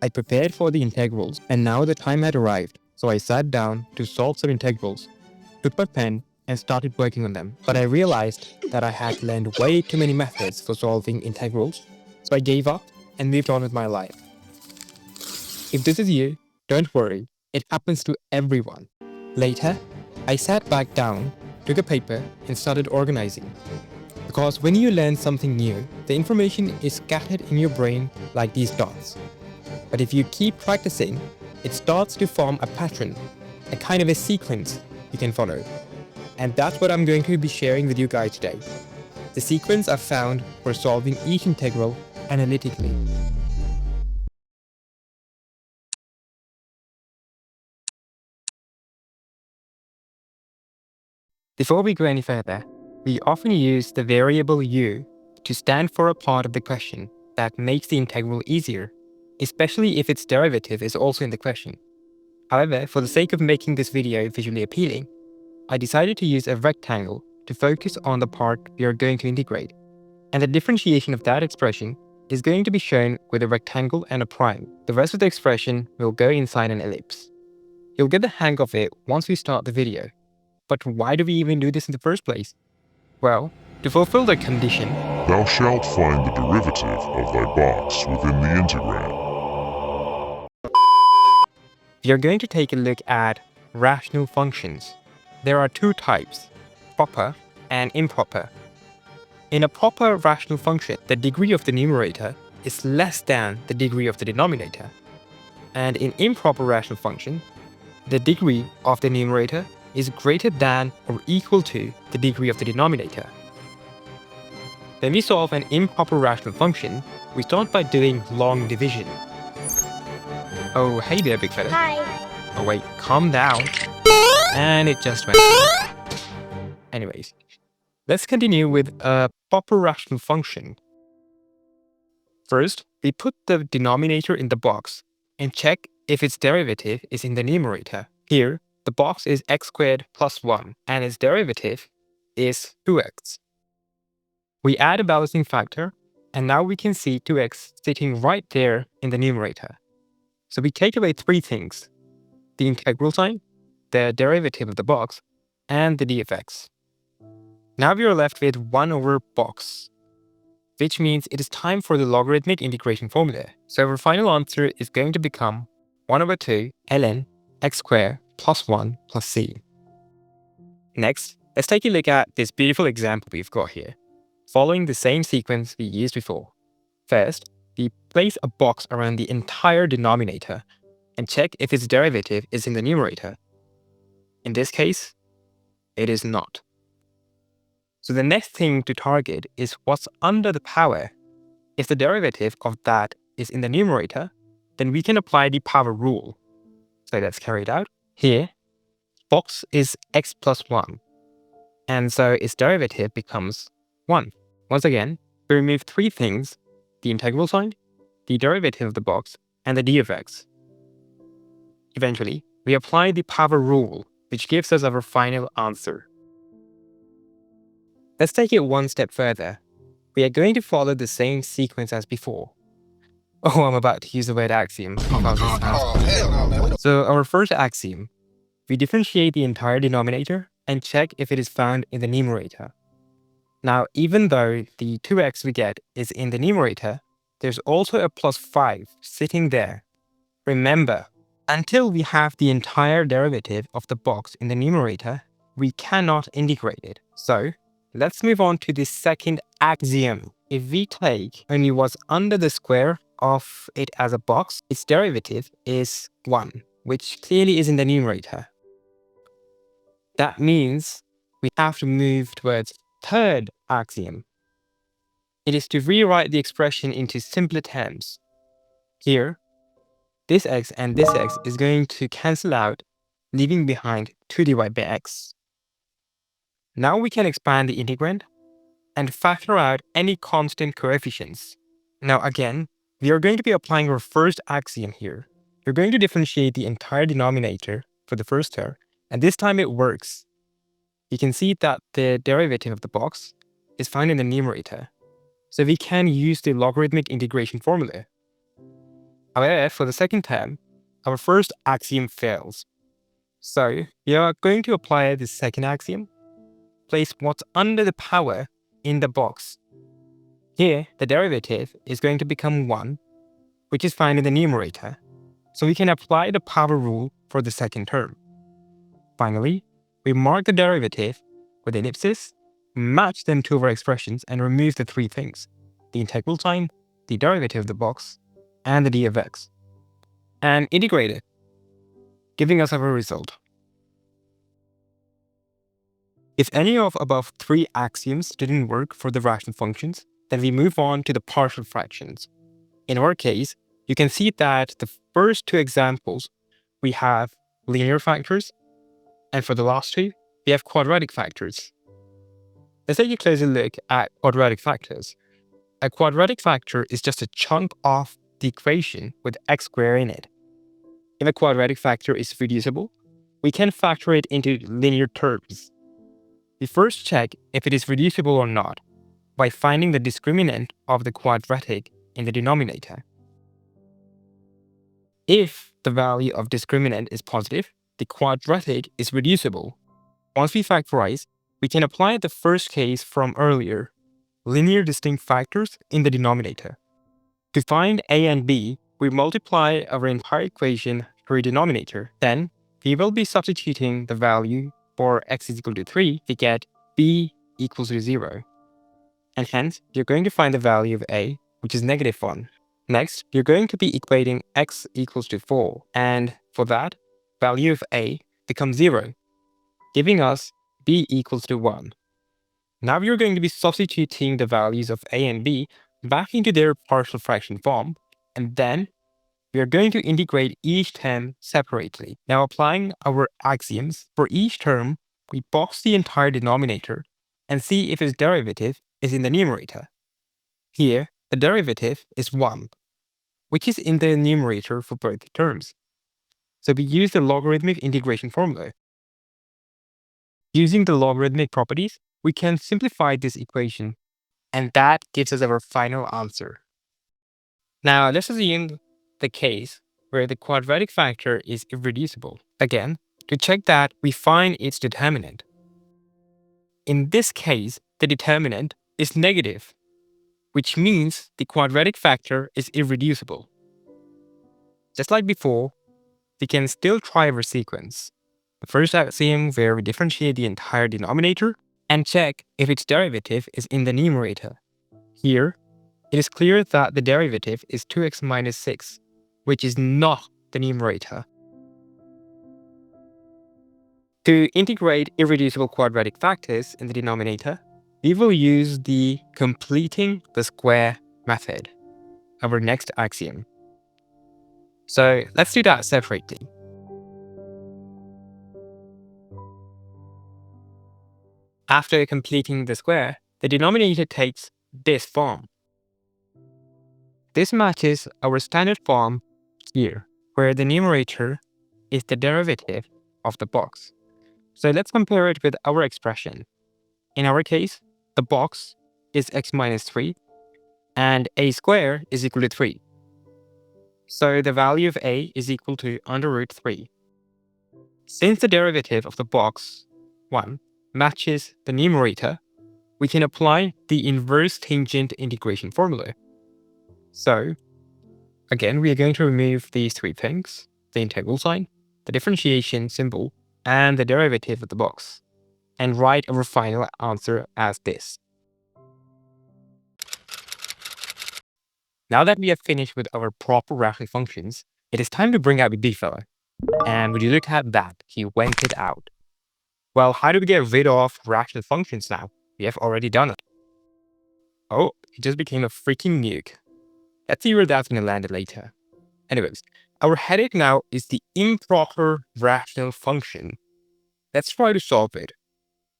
I prepared for the integrals, and now the time had arrived, so I sat down to solve some integrals, took my pen, and started working on them. But I realized that I had learned way too many methods for solving integrals, so I gave up and moved on with my life. If this is you, don't worry, it happens to everyone. Later, I sat back down, took a paper, and started organizing. Because when you learn something new, the information is scattered in your brain like these dots. But if you keep practicing, it starts to form a pattern, a kind of a sequence you can follow. And that's what I'm going to be sharing with you guys today. The sequence I've found for solving each integral analytically. Before we go any further, we often use the variable u to stand for a part of the question that makes the integral easier, especially if its derivative is also in the question. However, for the sake of making this video visually appealing, I decided to use a rectangle to focus on the part we are going to integrate, and the differentiation of that expression is going to be shown with a rectangle and a prime. The rest of the expression will go inside an ellipse. You'll get the hang of it once we start the video. But why do we even do this in the first place? Well, to fulfill the condition, thou shalt find the derivative of thy box within the integrand. we are going to take a look at rational functions. There are two types, proper and improper. In a proper rational function, the degree of the numerator is less than the degree of the denominator. And in improper rational function, the degree of the numerator is greater than or equal to the degree of the denominator. When we solve an improper rational function, we start by doing long division. Oh, hey there, big fella. Hi. Oh wait, calm down. And it just went. Anyways, let's continue with a proper rational function. First, we put the denominator in the box and check if its derivative is in the numerator. Here, the box is x squared plus 1, and its derivative is 2x. We add a balancing factor, and now we can see 2x sitting right there in the numerator. So we take away three things: the integral sign, the derivative of the box, and the d of x. Now we are left with 1 over box, which means it is time for the logarithmic integration formula. So our final answer is going to become 1 over 2 ln x squared plus 1 plus c. Next, let's take a look at this beautiful example we've got here, following the same sequence we used before. First, we place a box around the entire denominator and check if its derivative is in the numerator. In this case, it is not. So the next thing to target is what's under the power. If the derivative of that is in the numerator, then we can apply the power rule. So let's carry it out. Here, box is x plus 1, and so its derivative becomes 1. Once again, we remove three things: the integral sign, the derivative of the box, and the d of x. Eventually, we apply the power rule, which gives us our final answer. Let's take it one step further. We are going to follow the same sequence as before. Oh, I'm about to use the word axiom. So our first axiom, we differentiate the entire denominator and check if it is found in the numerator. Now, even though the 2x we get is in the numerator, there's also a plus 5 sitting there. Remember, until we have the entire derivative of the box in the numerator, we cannot integrate it. So, let's move on to the second axiom. If we take only what's under the square of it as a box, its derivative is 1, which clearly is in the numerator. That means we have to move towards third axiom. It is to rewrite the expression into simpler terms. Here, this x and this x is going to cancel out, leaving behind 2 divided by x. Now we can expand the integrand and factor out any constant coefficients. Now again, we are going to be applying our first axiom here. We're going to differentiate the entire denominator for the first term, and this time it works. You can see that the derivative of the box is found in the numerator, so we can use the logarithmic integration formula. However, for the second term, our first axiom fails. So we are going to apply the second axiom. Place what's under the power in the box. Here, the derivative is going to become 1, which is found in the numerator. So we can apply the power rule for the second term. Finally, we mark the derivative with ellipses, match them to our expressions, and remove the three things: the integral sign, the derivative of the box, and the d of x, and integrate it, giving us our result. If any of above three axioms didn't work for the rational functions, then we move on to the partial fractions. In our case, you can see that the first two examples, we have linear factors, and for the last two, we have quadratic factors. Let's take a closer look at quadratic factors. A quadratic factor is just a chunk of the equation with x squared in it. If a quadratic factor is reducible, we can factor it into linear terms. We first check if it is reducible or not by finding the discriminant of the quadratic in the denominator. If the value of discriminant is positive, the quadratic is reducible. Once we factorize, we can apply the first case from earlier, linear distinct factors in the denominator. To find a and b, we multiply our entire equation through a denominator. Then, we will be substituting the value for x is equal to 3 to get b equals to 0. And hence, you're going to find the value of a, which is -1. Next, you're going to be equating x equals to 4, and for that, value of a becomes 0, giving us b equals to 1. Now you're going to be substituting the values of a and b back into their partial fraction form, and then we are going to integrate each term separately. Now applying our axioms, for each term, we box the entire denominator and see if its derivative is in the numerator. Here, the derivative is 1, which is in the numerator for both terms. So we use the logarithmic integration formula. Using the logarithmic properties, we can simplify this equation, and that gives us our final answer. Now let's assume the case where the quadratic factor is irreducible. Again, to check that, we find its determinant. In this case, the determinant is negative, which means the quadratic factor is irreducible. Just like before, we can still try our sequence. The first axiom where we differentiate the entire denominator and check if its derivative is in the numerator. Here, it is clear that the derivative is 2x minus 6, which is not the numerator. To integrate irreducible quadratic factors in the denominator, we will use the completing the square method, our next axiom. So let's do that separately. After completing the square, the denominator takes this form. This matches our standard form here, where the numerator is the derivative of the box. So let's compare it with our expression. In our case, the box is x minus 3, and a squared is equal to 3. So the value of a is equal to under root 3. Since the derivative of the box, 1, matches the numerator, we can apply the inverse tangent integration formula. So, again, we are going to remove these three things: the integral sign, the differentiation symbol, and the derivative of the box, and write our final answer as this. Now that we have finished with our proper rational functions, it is time to bring out the big fella. And when you look at that, he went it out. Well, how do we get rid of rational functions now? We have already done it. Oh, it just became a freaking nuke. Let's see where that's going to land later. Anyways, our headache now is the improper rational function. Let's try to solve it.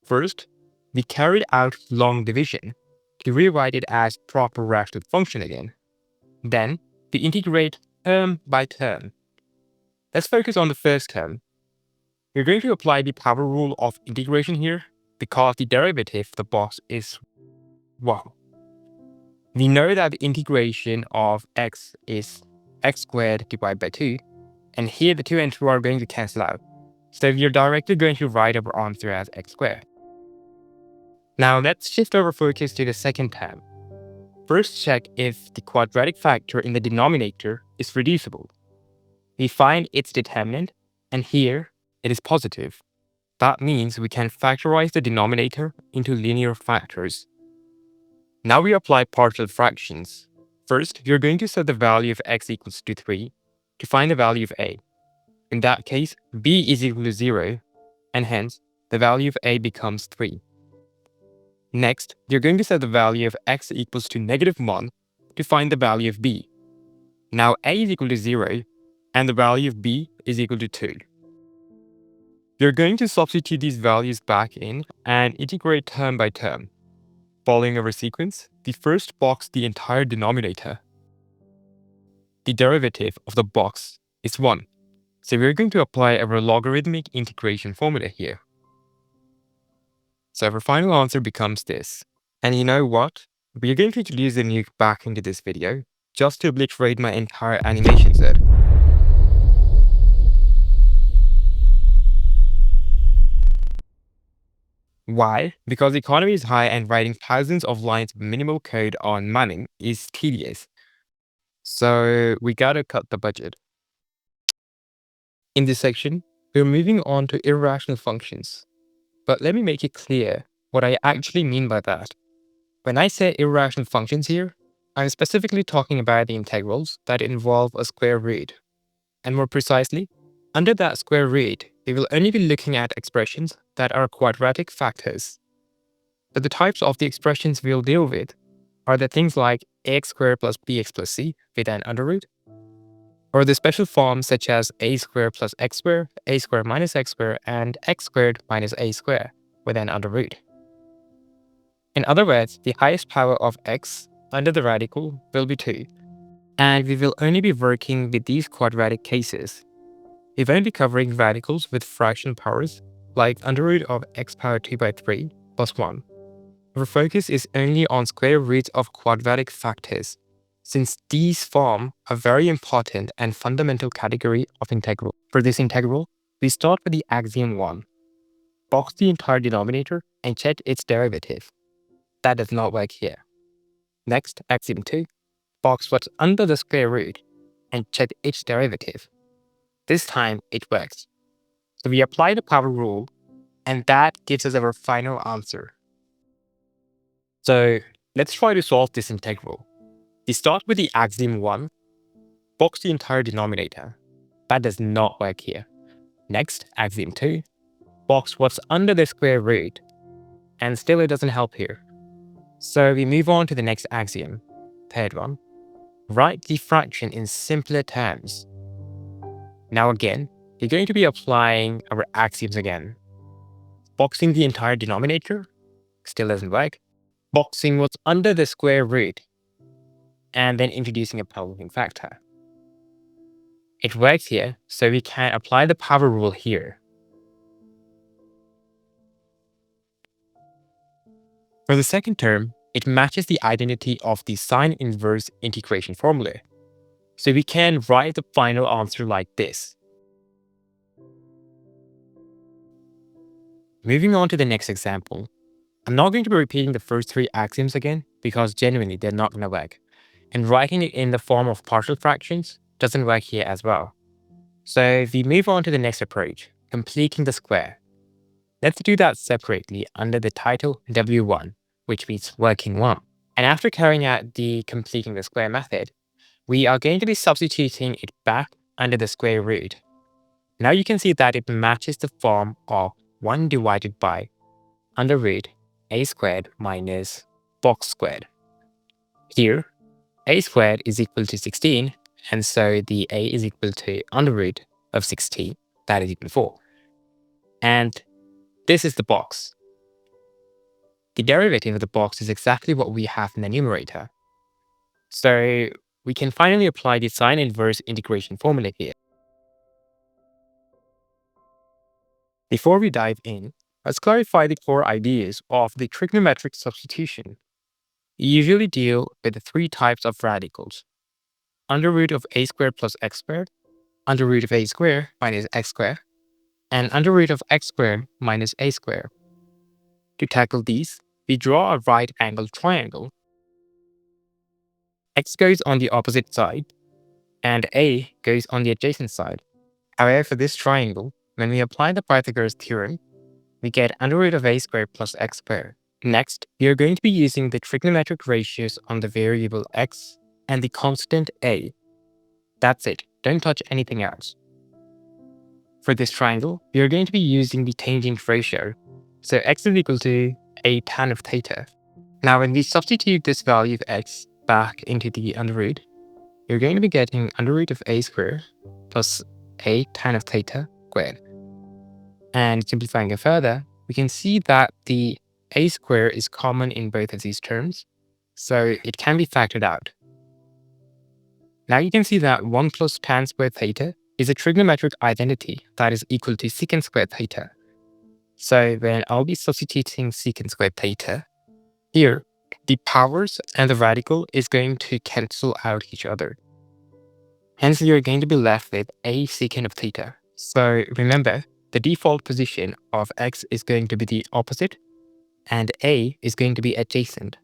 First, we carried out long division to rewrite it as proper rational function again. Then, we integrate term by term. Let's focus on the first term. We're going to apply the power rule of integration here because the derivative of the box is 1. We know that the integration of x is x squared divided by 2, and here the 2 and 2 are going to cancel out. So we're directly going to write our answer as x squared. Now let's shift our focus to the second term. First, check if the quadratic factor in the denominator is reducible. We find its determinant, and here it is positive. That means we can factorize the denominator into linear factors. Now we apply partial fractions. First, we are going to set the value of x equals to 3 to find the value of a. In that case, b is equal to 0, and hence, the value of a becomes 3. Next, we are going to set the value of x equals to -1 to find the value of b. Now a is equal to 0, and the value of b is equal to 2. We are going to substitute these values back in and integrate term by term. Following our sequence, we first box the entire denominator. The derivative of the box is 1, so we're going to apply our logarithmic integration formula here. So our final answer becomes this. And you know what? We're going to introduce the nuke back into this video, just to obliterate my entire animation set. Why? Because the economy is high and writing thousands of lines of minimal code on Manim is tedious. So we gotta cut the budget. In this section, we're moving on to irrational functions. But let me make it clear what I actually mean by that. When I say irrational functions here, I'm specifically talking about the integrals that involve a square root. And more precisely, under that square root, we will only be looking at expressions that are quadratic factors. But the types of the expressions we'll deal with are the things like ax squared plus bx plus c with an under root, or the special forms such as a squared plus x squared, a squared minus x squared, and x squared minus a squared with an under root. In other words, the highest power of x under the radical will be 2, and we will only be working with these quadratic cases. We won't be covering radicals with fractional powers like under root of x power 2 by 3 plus 1. Our focus is only on square roots of quadratic factors, since these form a very important and fundamental category of integral. For this integral, we start with the axiom 1. Box the entire denominator and check its derivative. That does not work here. Next, axiom 2. Box what's under the square root and check its derivative. This time, it works. So we apply the power rule, and that gives us our final answer. So let's try to solve this integral. We start with the axiom 1, box the entire denominator. That does not work here. Next, axiom 2, box what's under the square root, and still it doesn't help here. So we move on to the next axiom, third one. Write the fraction in simpler terms. Now again, we're going to be applying our axioms again. Boxing the entire denominator, still doesn't work. Boxing what's under the square root, and then introducing a power-moving factor. It works here, so we can apply the power rule here. For the second term, it matches the identity of the sine inverse integration formula. So we can write the final answer like this. Moving on to the next example. I'm not going to be repeating the first 3 axioms again because genuinely they're not going to work. And writing it in the form of partial fractions doesn't work here as well. So we move on to the next approach, completing the square. Let's do that separately under the title W1, which means working 1. And after carrying out the completing the square method, we are going to be substituting it back under the square root. Now you can see that it matches the form of 1 divided by under root a squared minus box squared. Here, a squared is equal to 16, and so the a is equal to under root of 16, that is equal to 4. And this is the box. The derivative of the box is exactly what we have in the numerator. So we can finally apply the sine inverse integration formula here. Before we dive in, let's clarify the core ideas of the trigonometric substitution. You usually deal with the 3 types of radicals. under root of a squared plus x squared, under root of a squared minus x squared, and under root of x squared minus a squared. To tackle these, we draw a right-angled triangle. X goes on the opposite side, and a goes on the adjacent side. However, for this triangle, when we apply the Pythagoras theorem, we get under root of a squared plus x squared. Next, we are going to be using the trigonometric ratios on the variable x and the constant a. That's it, don't touch anything else. For this triangle, we are going to be using the tangent ratio, so x is equal to a tan of theta. Now when we substitute this value of x back into the under root, you're going to be getting under root of a squared plus a tan of theta squared. And simplifying it further, we can see that the a squared is common in both of these terms, so it can be factored out. Now you can see that 1 plus tan squared theta is a trigonometric identity that is equal to secant squared theta. So when I'll be substituting secant squared theta, here, the powers and the radical is going to cancel out each other. Hence, you're going to be left with a secant of theta. So remember, the default position of x is going to be the opposite, and a is going to be adjacent.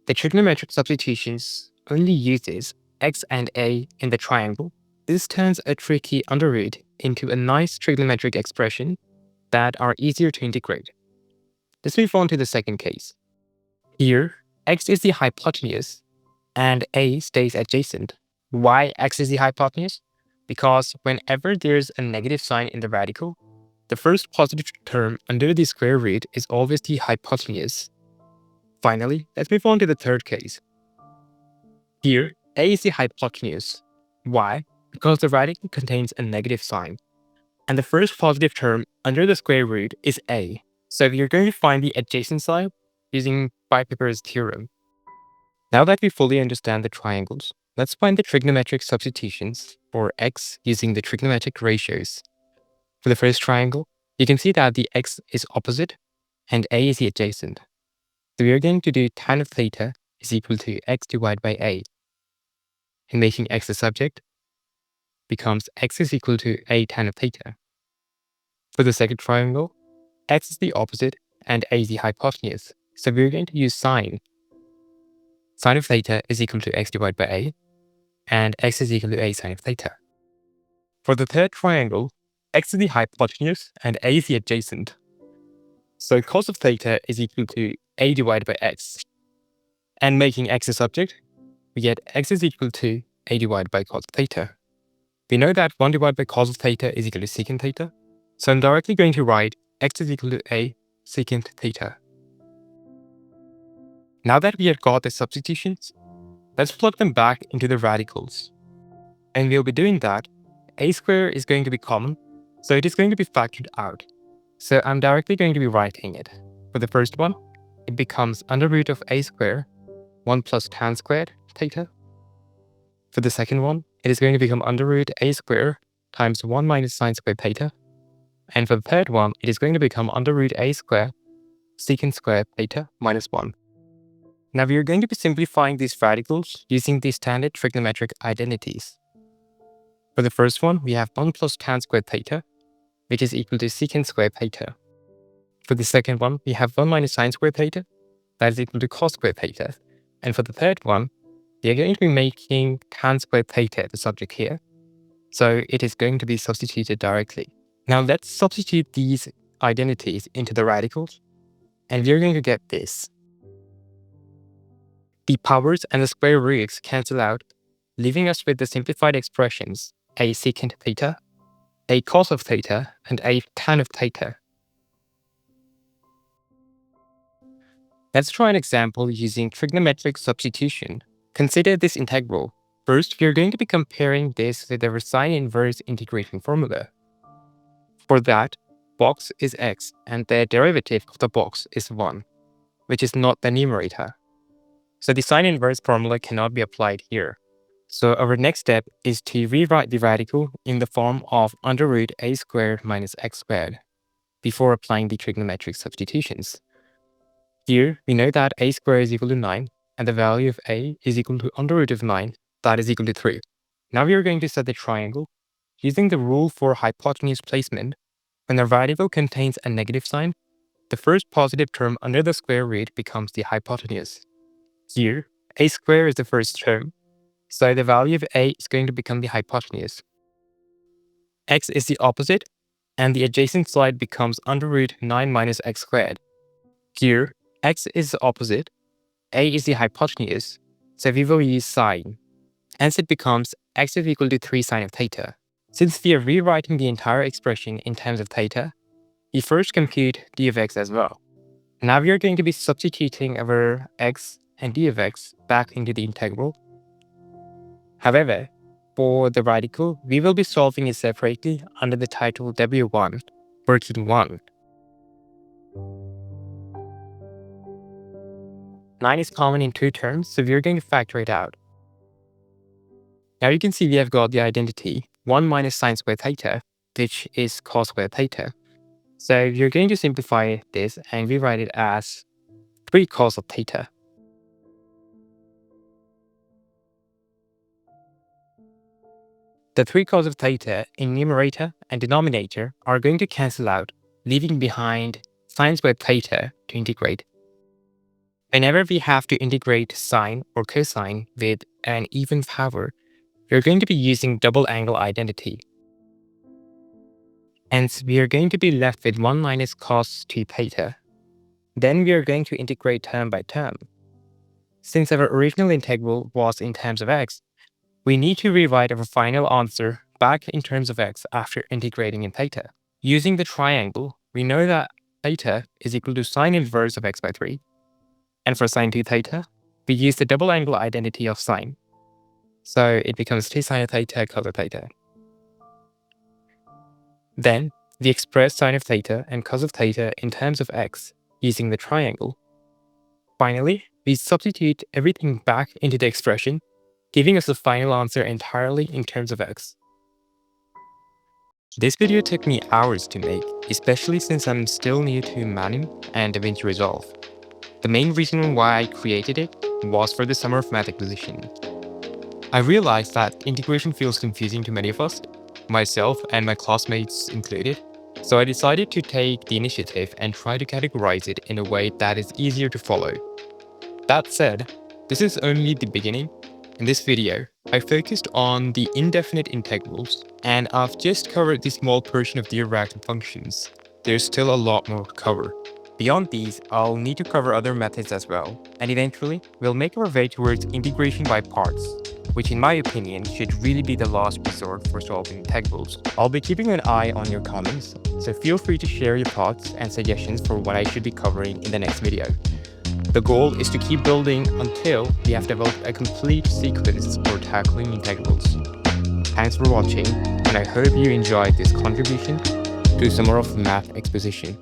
The trigonometric substitutions only uses x and a in the triangle. This turns a tricky under root into a nice trigonometric expression that are easier to integrate. Let's move on to the second case. Here, x is the hypotenuse and a stays adjacent. Why x is the hypotenuse? Because whenever there's a negative sign in the radical, the first positive term under the square root is always the hypotenuse. Finally, let's move on to the third case. Here, a is the hypotenuse. Why? Because the radical contains a negative sign, and the first positive term under the square root is a. So we are going to find the adjacent side using Pythagoras theorem. Now that we fully understand the triangles, let's find the trigonometric substitutions for x using the trigonometric ratios. For the first triangle, you can see that the x is opposite and a is the adjacent. So we are going to do tan of theta is equal to x divided by a. And making x the subject becomes x is equal to a tan of theta. For the second triangle, x is the opposite and a is the hypotenuse. So we're going to use sine. Sine of theta is equal to x divided by a, and x is equal to a sine of theta. For the third triangle, x is the hypotenuse and a is the adjacent. So cos of theta is equal to a divided by x. And making x a subject, we get x is equal to a divided by cos of theta. We know that 1 divided by cos of theta is equal to secant theta. So I'm directly going to write x is equal to a secant theta. Now that we have got the substitutions, let's plug them back into the radicals. And we'll be doing that. A squared is going to be common, so it is going to be factored out. So I'm directly going to be writing it. For the first one, it becomes under root of a squared, 1 plus tan squared theta. For the second one, it is going to become under root a squared times 1 minus sine squared theta. And for the third one, it is going to become under root a squared secant squared theta minus 1. Now we are going to be simplifying these radicals using the standard trigonometric identities. For the first one, we have 1 plus tan squared theta, which is equal to secant squared theta. For the second one, we have 1 minus sine squared theta, that is equal to cos squared theta. And for the third one, we are going to be making tan squared theta the subject here. So it is going to be substituted directly. Now let's substitute these identities into the radicals, and we're going to get this. The powers and the square roots cancel out, leaving us with the simplified expressions a secant theta, a cos of theta, and a tan of theta. Let's try an example using trigonometric substitution. Consider this integral. First, we are going to be comparing this with the sine inverse integration formula. For that, box is x, and the derivative of the box is 1, which is not the numerator. So the sine inverse formula cannot be applied here. So our next step is to rewrite the radical in the form of under root a squared minus x squared before applying the trigonometric substitutions. Here, we know that a squared is equal to 9, and the value of a is equal to under root of 9 that is equal to 3. Now we are going to set the triangle using the rule for hypotenuse placement. When a variable contains a negative sign, the first positive term under the square root becomes the hypotenuse. Here, a square is the first term, so the value of a is going to become the hypotenuse. X is the opposite, and the adjacent side becomes under root 9 minus x squared. Here, x is the opposite, a is the hypotenuse, so we will use sine. Hence it becomes x is equal to 3 sine of theta. Since we are rewriting the entire expression in terms of theta, we first compute d of x as well. Now we are going to be substituting our x and d of x back into the integral. However, for the radical, we will be solving it separately under the title W1, working 1. 9 is common in 2 terms, so we are going to factor it out. Now you can see we have got the identity 1 minus sine squared theta, which is cos squared theta. So you're going to simplify this and rewrite it as 3 cos of theta. The 3 cos of theta in numerator and denominator are going to cancel out, leaving behind sine squared theta to integrate. Whenever we have to integrate sine or cosine with an even power, we're going to be using double angle identity. Hence, we are going to be left with 1 minus cos 2 theta. Then we are going to integrate term by term. Since our original integral was in terms of x, we need to rewrite our final answer back in terms of x after integrating in theta. Using the triangle, we know that theta is equal to sine inverse of x by 3. And for sine 2 theta, we use the double angle identity of sine. So it becomes 2 sine of theta cos of theta. Then, we express sine of theta and cos of theta in terms of x using the triangle. Finally, we substitute everything back into the expression, giving us the final answer entirely in terms of x. This video took me hours to make, especially since I'm still new to Manim and DaVinci Resolve. The main reason why I created it was for the summer of math exposition. I realized that integration feels confusing to many of us, myself and my classmates included, so I decided to take the initiative and try to categorize it in a way that is easier to follow. That said, this is only the beginning. In this video, I focused on the indefinite integrals, and I've just covered the small portion of the irrational functions. There's still a lot more to cover. Beyond these, I'll need to cover other methods as well, and eventually, we'll make our way towards integration by parts, which in my opinion should really be the last resort for solving integrals. I'll be keeping an eye on your comments, so feel free to share your thoughts and suggestions for what I should be covering in the next video. The goal is to keep building until we have developed a complete sequence for tackling integrals. Thanks for watching, and I hope you enjoyed this contribution to Summer of Math Exposition.